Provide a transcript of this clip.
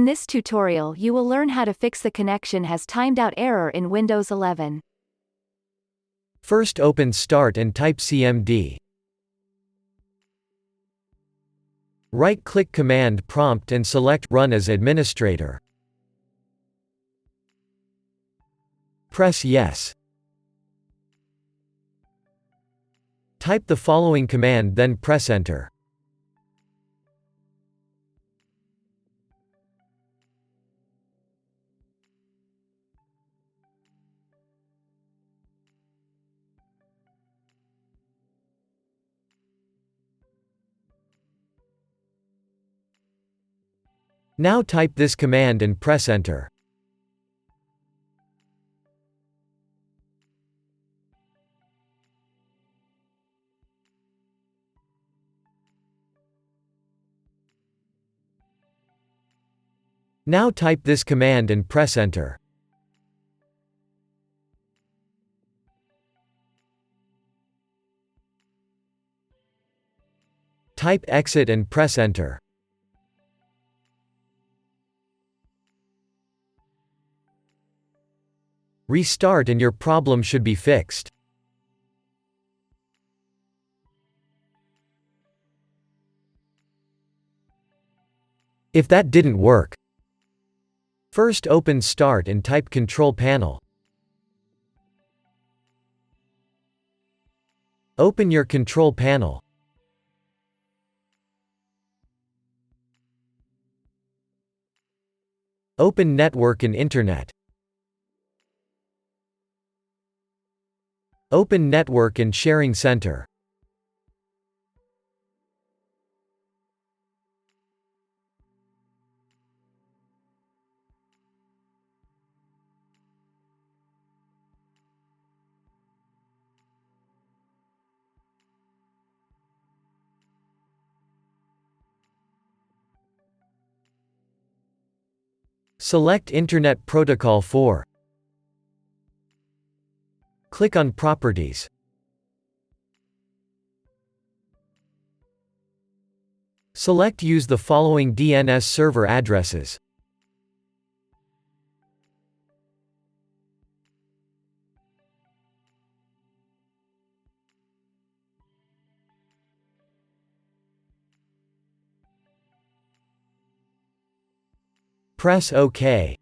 In this tutorial you will learn how to fix the connection has timed out error in Windows 11. First open Start and type cmd. Right-click Command Prompt and select Run as Administrator. Press Yes. Type the following command then press Enter. Now type this command and press Enter. Now type this command and press Enter. Type Exit and press Enter. Restart and your problem should be fixed. If that didn't work, first open Start and type Control Panel. Open your Control Panel. Open Network and Internet. Open Network and Sharing Center. Select Internet Protocol 4. Click on Properties. Select Use the following DNS server addresses. Press OK.